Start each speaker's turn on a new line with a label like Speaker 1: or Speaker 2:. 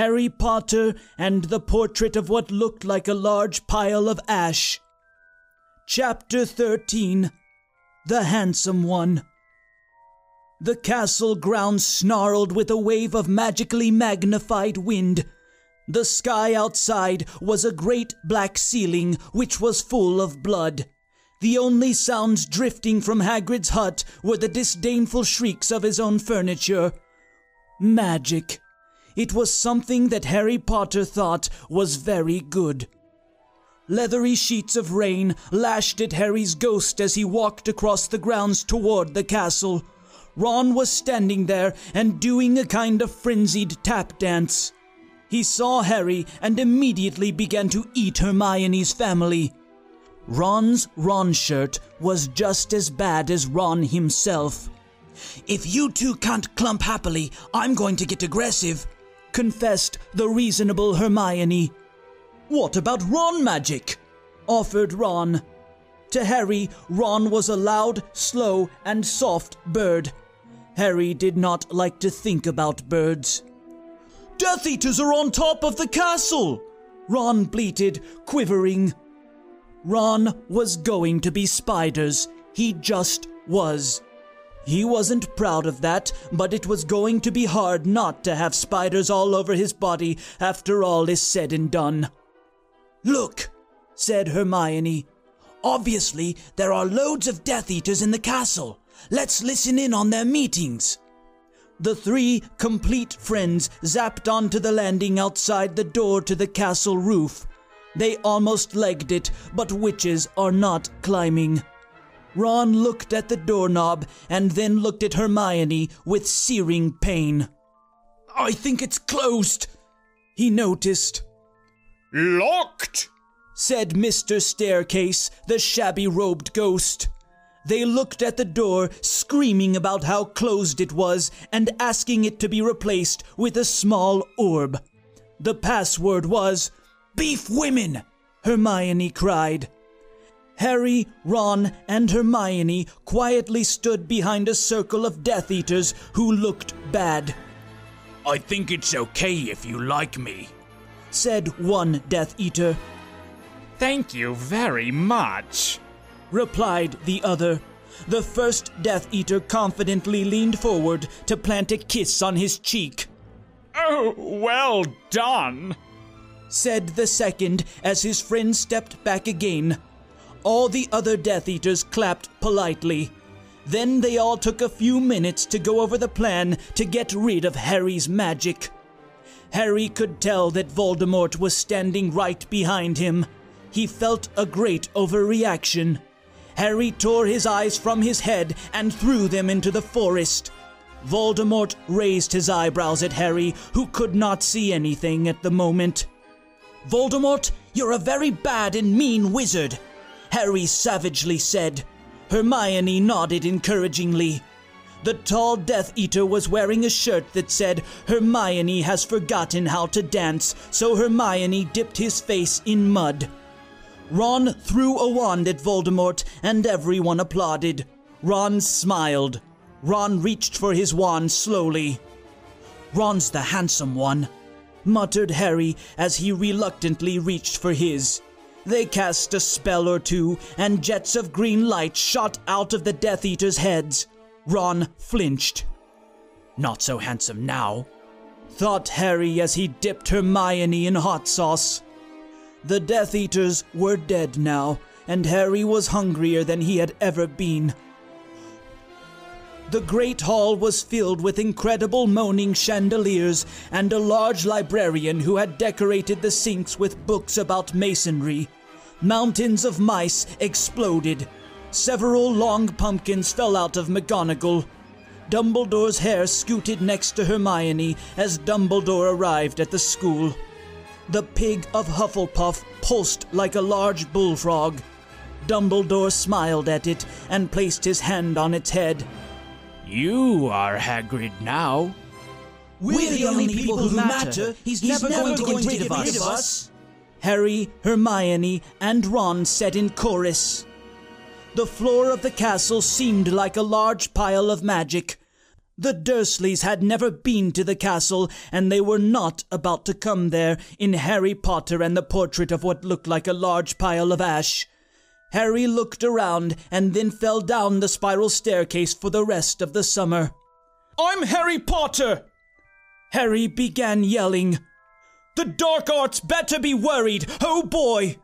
Speaker 1: Harry Potter and the portrait of what looked like a large pile of ash. Chapter 13. The Handsome One. The castle grounds snarled with a wave of magically magnified wind. The sky outside was a great black ceiling which was full of blood. The only sounds drifting from Hagrid's hut were the disdainful shrieks of his own furniture. Magic. It was something that Harry Potter thought was very good. Leathery sheets of rain lashed at Harry's ghost as he walked across the grounds toward the castle. Ron was standing there and doing a kind of frenzied tap dance. He saw Harry and immediately began to eat Hermione's family. Ron's Ron shirt was just as bad as Ron himself.
Speaker 2: "If you two can't clump happily, I'm going to get aggressive,"
Speaker 1: confessed the reasonable Hermione. "What about Ron magic?" offered Ron. To Harry, Ron was a loud, slow, and soft bird. Harry did not like to think about birds. "Death Eaters are on top of the castle!" Ron bleated, quivering. Ron was going to be spiders. He just was. He wasn't proud of that, but it was going to be hard not to have spiders all over his body after all is said and done.
Speaker 2: "Look," said Hermione. "Obviously, there are loads of Death Eaters in the castle. Let's listen in on their meetings."
Speaker 1: The three complete friends zapped onto the landing outside the door to the castle roof. They almost legged it, but witches are not climbing. Ron looked at the doorknob and then looked at Hermione with searing pain.
Speaker 2: "I think it's closed,"
Speaker 1: he noticed.
Speaker 3: "Locked,"
Speaker 1: said Mr. Staircase, the shabby-robed ghost. They looked at the door, screaming about how closed it was and asking it to be replaced with a small orb. The password was, "Beef women," Hermione cried. Harry, Ron, and Hermione quietly stood behind a circle of Death Eaters who looked bad.
Speaker 3: "I think it's okay if you like me,"
Speaker 1: said one Death Eater.
Speaker 3: "Thank you very much,"
Speaker 1: replied the other. The first Death Eater confidently leaned forward to plant a kiss on his cheek.
Speaker 3: "Oh, well done,"
Speaker 1: said the second as his friend stepped back again. All the other Death Eaters clapped politely. Then they all took a few minutes to go over the plan to get rid of Harry's magic. Harry could tell that Voldemort was standing right behind him. He felt a great overreaction. Harry tore his eyes from his head and threw them into the forest. Voldemort raised his eyebrows at Harry, who could not see anything at the moment. "Voldemort, you're a very bad and mean wizard," Harry savagely said. Hermione nodded encouragingly. The tall Death Eater was wearing a shirt that said, "Hermione has forgotten how to dance," so Hermione dipped his face in mud. Ron threw a wand at Voldemort, and everyone applauded. Ron smiled. Ron reached for his wand slowly. "Ron's the handsome one," muttered Harry as he reluctantly reached for his. They cast a spell or two, and jets of green light shot out of the Death Eaters' heads. Ron flinched. "Not so handsome now," thought Harry as he dipped Hermione in hot sauce. The Death Eaters were dead now, and Harry was hungrier than he had ever been. The great hall was filled with incredible moaning chandeliers and a large librarian who had decorated the sinks with books about masonry. Mountains of mice exploded. Several long pumpkins fell out of McGonagall. Dumbledore's hair scooted next to Hermione as Dumbledore arrived at the school. The pig of Hufflepuff pulsed like a large bullfrog. Dumbledore smiled at it and placed his hand on its head.
Speaker 3: "You are Hagrid now."
Speaker 2: We're the only people who matter. He's never going to get rid of us.
Speaker 1: Harry, Hermione, and Ron said in chorus. The floor of the castle seemed like a large pile of magic. The Dursleys had never been to the castle, and they were not about to come there in Harry Potter and the portrait of what looked like a large pile of ash. Harry looked around and then fell down the spiral staircase for the rest of the summer.
Speaker 3: I'm Harry Potter!
Speaker 1: Harry began yelling.
Speaker 3: The dark arts better be worried, oh boy!